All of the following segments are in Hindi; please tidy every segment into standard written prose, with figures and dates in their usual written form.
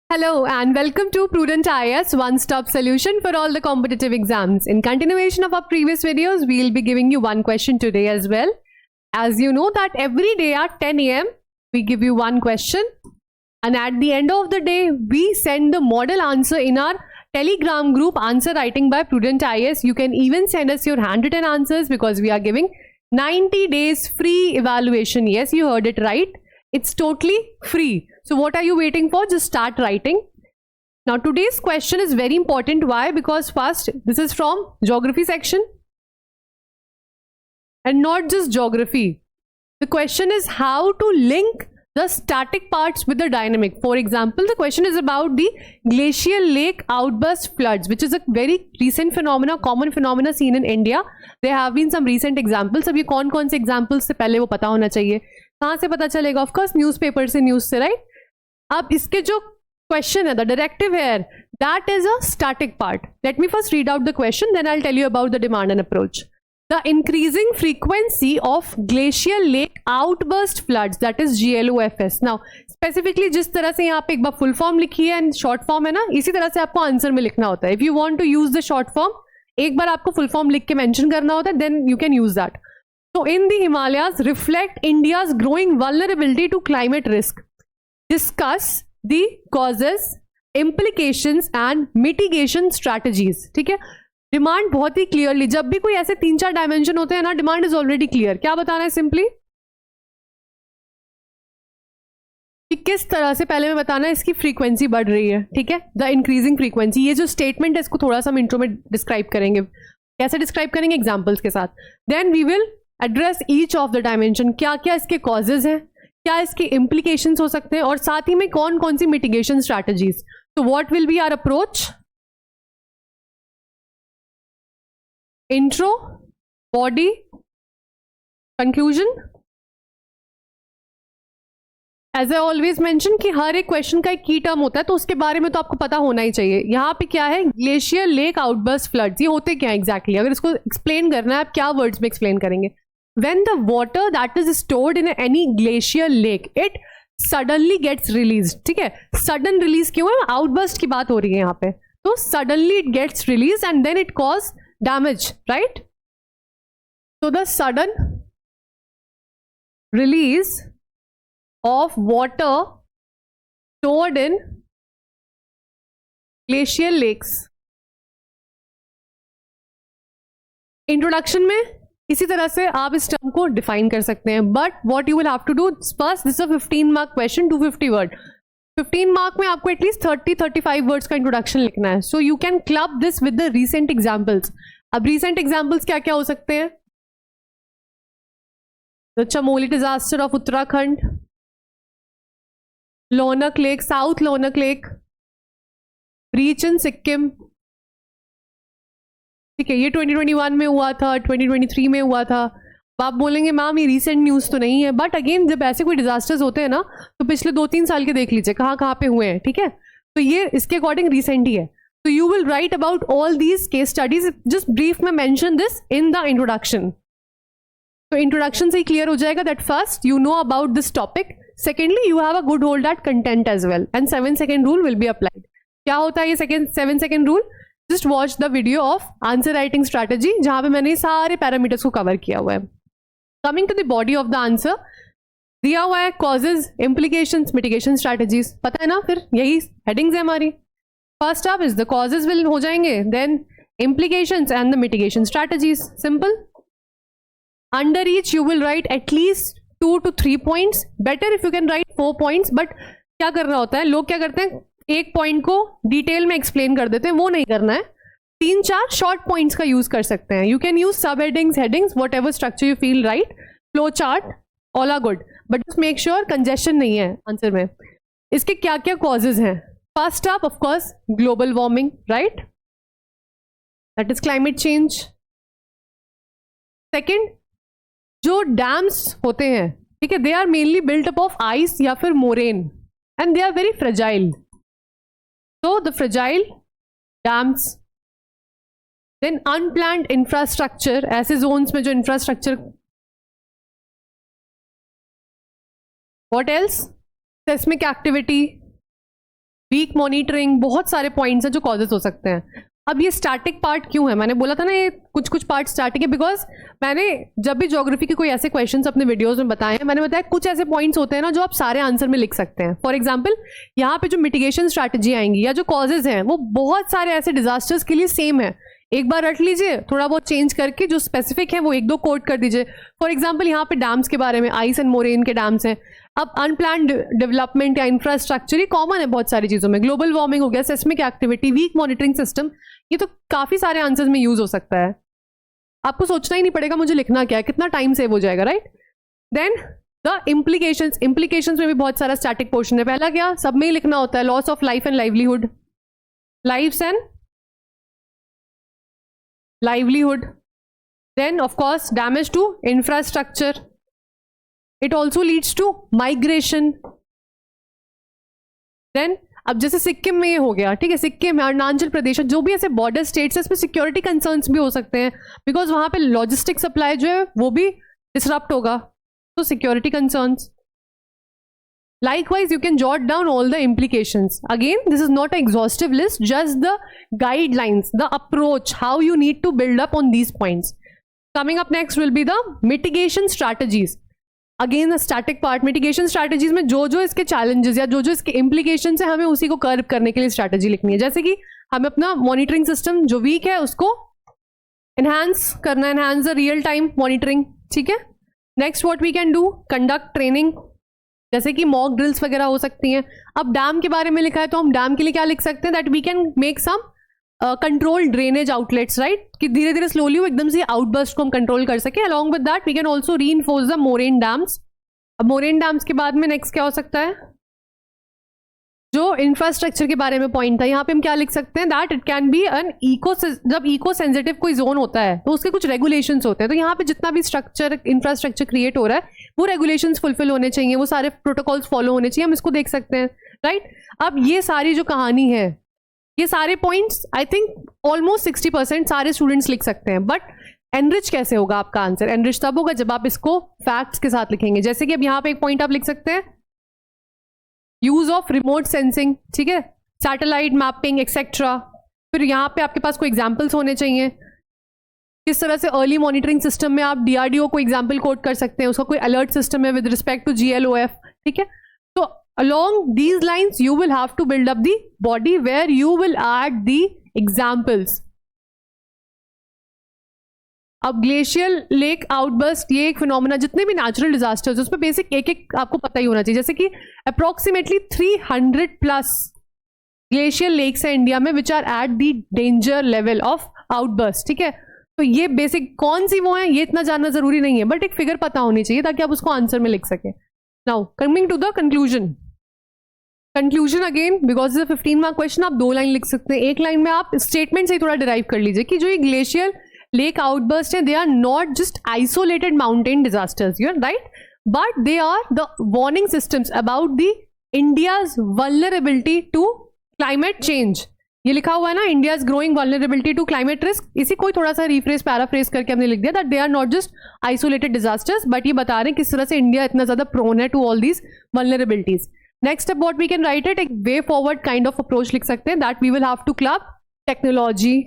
Hello and welcome to Prudent IAS, one-stop solution for all the competitive exams. In continuation of our previous videos, we'll be giving you one question today as well. As you know that every day at 10 a.m. we give you one question, and at the end of the day we send the model answer in our Telegram group, Answer Writing by Prudent IAS. You can even send us your handwritten answers because we are giving 90 days free evaluation. Yes, you heard it right. It's totally free. So what are you waiting for? Just start writing. Now today's question is very important. Why? Because first, this is from geography section. And not just geography. The question is how to link the static parts with the dynamic. For example, the question is about the glacial lake outburst floods, which is a very recent phenomena, common phenomena seen in India. There have been some recent examples. अब ये कौन-कौन से examples से पहले वो पता होना चाहिए. कहाँ से पता चलेगा? Of course, newspaper से, news से, right? अब इसके जो question है, the directive here, that is a static part. Let me first read out the question, then I'll tell you about the demand and approach. The increasing frequency of glacial lake outburst floods, that is GLOFS. Now, specifically जिस तरह से यहाँ पे एक बार full form लिखी है and short form है ना, इसी तरह से आपको आंसर में लिखना होता है. If you want to use the short form, एक बार आपको full form लिख के mention करना होता है, then you can use that. So, in the Himalayas reflect India's growing vulnerability to climate risk. Discuss the causes, implications and mitigation strategies. ठीक है, डिमांड बहुत ही क्लियरली, जब भी कोई ऐसे 3-4 डायमेंशन होते हैं ना, डिमांड इज ऑलरेडी क्लियर. क्या बताना है? सिंपली कि किस तरह से, पहले में बताना है इसकी फ्रीक्वेंसी बढ़ रही है. ठीक है, द इंक्रीजिंग फ्रीक्वेंसी. ये जो स्टेटमेंट है इसको थोड़ा सा हम इंट्रो में डिस्क्राइब करेंगे. कैसे डिस्क्राइब करेंगे? एग्जाम्पल्स के साथ. Then we will address each of the dimension. क्या क्या इसके कॉजेज हैं, क्या इसके इम्प्लीकेशंस हो सकते हैं, और साथ ही में कौन कौन सी मिटिगेशन स्ट्रैटेजीज. तो what will be our approach? Intro, body, conclusion. As I always mention कि हर एक क्वेश्चन का एक की टर्म होता है, तो उसके बारे में तो आपको पता होना ही चाहिए. यहाँ पे क्या है? Glacier lake outburst floods. ये होते क्या है एग्जैक्टली? अगर इसको एक्सप्लेन करना है, आप क्या वर्ड्स में एक्सप्लेन करेंगे? When the water that is stored in any glacial lake, it suddenly gets released. ठीक है, sudden release क्यों है? Outburst की बात हो रही है यहाँ पे. तो suddenly it gets released and then it cause damage, right? So the sudden release of water stored in glacial lakes. Introduction में इसी तरह से आप इस टर्म को डिफाइन कर सकते हैं. But what you will have to do first, this is a 15 mark question, 250 word. 15 mark में आपको एटलीस्ट 30-35 वर्ड्स का इंट्रोडक्शन लिखना है. So you can club this with the recent examples. अब रीसेंट एग्जाम्पल्स क्या क्या हो सकते हैं? The Chamoli disaster of Uttarakhand, Lhonak lake, south Lhonak lake, breach in Sikkim. ठीक है, ये 2021 में हुआ था, 2023 में हुआ था. आप बोलेंगे मैम ये रीसेंट न्यूज़ तो नहीं है, बट अगेन जब ऐसे कोई डिजास्टर्स होते हैं ना, तो पिछले 2-3 साल के देख लीजिए कहाँ कहाँ पे हुए हैं. ठीक है, तो ये इसके अकॉर्डिंग रिसेंट ही है. तो you will write about all these case studies. Just brief में mention this in the introduction. तो इंट्रोडक्शन से ही क्लियर हो जाएगा that first you know about this topic, secondly you have a good hold at content as well, and 7 second rule will be applied. क्या होता है ये 7 second rule? Just watch the video of answer writing strategy, जहां पे मैंने सारे पैरामीटर्स को कवर किया हुआ है. Coming to the body of the answer, दिया हुआ है कॉजेज, इम्प्लीकेशंस, मिटिगेशन स्ट्रैटेजीज. पता है ना, फिर यही हेडिंग्स है हमारी. First up is the causes will हो जाएंगे, then implications and the mitigation strategies. Simple. Under each you will write at least 2 to 3 points. Better if you can write 4 points. But क्या करना होता है, लोग क्या करते हैं, एक पॉइंट को डिटेल में एक्सप्लेन कर देते हैं. वो नहीं करना है. 3-4 शॉर्ट पॉइंट्स का यूज कर सकते हैं. You can use sub headings, headings, whatever structure you feel right. Flow chart, all are good, but just make sure congestion नहीं है आंसर में. इसके क्या क्या कॉजेज हैं? First up of course global warming, right, that is climate change. Second, जो डैम्स होते हैं, ठीक है, they are mainly built up of ice या फिर moraine, and they are very fragile. So the fragile dams, then unplanned infrastructure, ऐसे zones में जो infrastructure, what else? Seismic activity, weak monitoring, बहुत सारे पॉइंट्स हैं जो कॉजेज हो सकते हैं। अब ये स्टैटिक पार्ट क्यों है? मैंने बोला था ना ये कुछ पार्ट स्टैटिक है बिकॉज मैंने जब भी ज्योग्राफी के कोई ऐसे क्वेश्चंस अपने वीडियोस में बताए हैं, मैंने बताया कुछ ऐसे पॉइंट्स होते हैं ना जो आप सारे आंसर में लिख सकते हैं। फॉर एग्जांपल यहाँ पे जो मिटिगेशन स्ट्रैटेजी आएंगी या जो कॉजेज हैं वो बहुत सारे ऐसे डिजास्टर्स के लिए सेम है, एक बार रट लीजिए, थोड़ा बहुत चेंज करके जो स्पेसिफिक है वो एक दो कोट कर दीजिए। फॉर एग्जांपल यहाँ पे डैम्स के बारे में, आइस एंड मोरेन के डैम्स हैं। अब अनप्लान्ड डेवलपमेंट या इंफ्रास्ट्रक्चर, ये कॉमन है बहुत सारी चीज़ों में। ग्लोबल वार्मिंग हो गया, seismic activity, weak monitoring system, ये तो काफ़ी सारे आंसर्स में यूज हो सकता है। आपको सोचना ही नहीं पड़ेगा मुझे लिखना क्या है, कितना टाइम सेव हो जाएगा, right. Then the implications, implications में भी बहुत सारा स्टैटिक पोर्शन है। पहला क्या, सब में ही लिखना होता है, loss of life and livelihood, lives and livelihood. Then of course damage to infrastructure. It also leads to migration. Then अब जैसे सिक्किम में ये हो गया, ठीक है, सिक्किम, अरुणाचल प्रदेश, जो भी ऐसे बॉर्डर स्टेट्स है, इसमें सिक्योरिटी कंसर्न्स भी हो सकते हैं बिकॉज वहां पे लॉजिस्टिक सप्लाई जो है वो भी डिसरप्ट होगा, तो security concerns. Likewise, you can jot down all the implications. Again, this is not an exhaustive list, just the guidelines, the approach, how you need to build up on these points. Coming up next will be the mitigation strategies. Again, the static part, mitigation strategies में जो जो इसके challenges या जो जो इसके implications है, हमें उसी को curb करने के लिए strategy लिखनी है। जैसे कि हमें अपना monitoring system जो weak है उसको enhance करना, enhance the real time monitoring, ठीक है। Next what we can do, conduct training, जैसे कि मॉक ड्रिल्स वगैरह हो सकती हैं। अब डैम के बारे में लिखा है तो हम डैम के लिए क्या लिख सकते हैं, that we can make some control drainage outlets, right, कि धीरे धीरे स्लोली वो एकदम से आउटबर्स्ट को हम कंट्रोल कर सके। Along with that we can also reinforce the moraine dams. अब मोरेन डैम्स के बाद में नेक्स्ट क्या हो सकता है, जो इंफ्रास्ट्रक्चर के बारे में पॉइंट था, यहाँ पे हम क्या लिख सकते हैं, that it can be an जब इको सेंसिटिव कोई जोन होता है तो उसके कुछ रेगुलेशंस होते हैं, तो यहाँ पे जितना भी स्ट्रक्चर इंफ्रास्ट्रक्चर क्रिएट हो रहा है वो रेगुलेशंस फुलफिल होने चाहिए, वो सारे प्रोटोकॉल्स फॉलो होने चाहिए, हम इसको देख सकते हैं, राइट। अब ये सारी जो कहानी है, ये सारे पॉइंट्स आई थिंक ऑलमोस्ट 60% सारे स्टूडेंट्स लिख सकते हैं। बट एनरिच कैसे होगा आपका आंसर, एनरिच तब होगा जब आप इसको फैक्ट्स के साथ लिखेंगे। जैसे कि अब यहाँ पे एक पॉइंट आप लिख सकते हैं, यूज ऑफ रिमोट सेंसिंग, ठीक है, सैटेलाइट मैपिंग एक्सेट्रा। फिर यहाँ पे आपके पास कोई एग्जाम्पल्स होने चाहिए, किस तरह से अर्ली मॉनिटरिंग सिस्टम में आप डीआरडीओ को एग्जाम्पल कोट कर सकते हैं, उसका कोई अलर्ट सिस्टम है विद रिस्पेक्ट टू जीएलओएफ, ठीक है। तो along these lines you will have to build up the body where you will add the examples. अब ग्लेशियल लेक आउटबर्स्ट, ये एक फिनोमेना, जितने भी नेचुरल डिजास्टर्स उसमें बेसिक एक एक आपको पता ही होना चाहिए। जैसे कि अप्रोक्सीमेटली 300+ ग्लेशियल लेक्स है इंडिया में which are at the danger level of outburst, ठीक है। तो ये बेसिक कौन सी वो है ये इतना जानना जरूरी नहीं है, बट एक फिगर पता होनी चाहिए ताकि आप उसको आंसर में लिख सके। Now coming to the conclusion, conclusion again because is 15 mark question, आप 2 लाइन लिख सकते हैं। एक लाइन में आप स्टेटमेंट से ही थोड़ा डिराइव कर लीजिए कि जो ये ग्लेशियल लेक आउटबर्स्ट है, they are not just isolated mountain disasters, you are right, but they are the warning systems about the India's vulnerability to climate change. ये लिखा हुआ है ना, India's growing vulnerability to climate risk, इसी को थोड़ा सा रिफ्रेस पैराफ्रेस करके हमने लिख दिया that they are not just isolated disasters, but ये बता रहे हैं किस तरह से इंडिया इतना ज्यादा प्रोन है to all these vulnerabilities. Next step what we can write it, एक way forward kind of approach लिख सकते हैं, that we will have to club technology,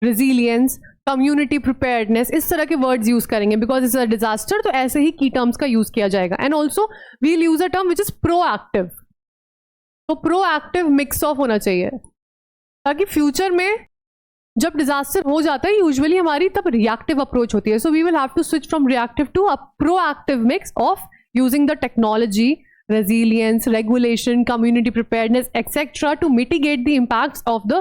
resilience, community preparedness, इस तरह के वर्ड्स यूज करेंगे बिकॉज इज अ डिजास्टर, तो ऐसे ही की टर्म्स का यूज किया जाएगा। And also we will use a term which is proactive, तो प्रोएक्टिव मिक्स ऑफ होना चाहिए ताकि फ्यूचर में जब डिजास्टर हो जाता है यूजुअली हमारी तब रिएक्टिव अप्रोच होती है। So we will have to switch from reactive to a proactive mix of using the technology, resilience, regulation, community preparedness, etc. to mitigate the impacts of the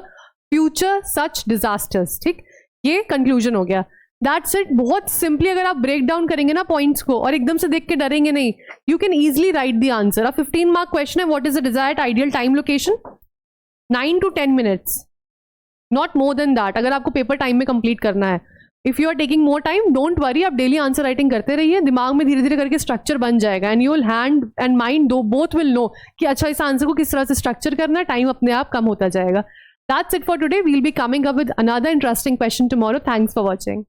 future such disasters. ठीक, ये कंक्लूजन हो गया। That's it. बहुत सिंपली अगर आप ब्रेक डाउन करेंगे ना पॉइंट्स को और एकदम से देख के डरेंगे नहीं, you can easily write the answer. अब 15 मार्क क्वेश्चन है, what is the desired ideal time location, 9 to 10 minutes, not more than that, अगर आपको पेपर टाइम में कंप्लीट करना है। If you are taking more time, don't worry, आप डेली आंसर राइटिंग करते रहिए, दिमाग में धीरे धीरे करके स्ट्रक्चर बन जाएगा and you will hand and mind दो बोथ विल नो कि अच्छा इस आंसर को किस तरह से स्ट्रक्चर करना है, टाइम अपने आप कम होता जाएगा। That's it for today. We'll be coming up with another interesting question tomorrow. Thanks for watching.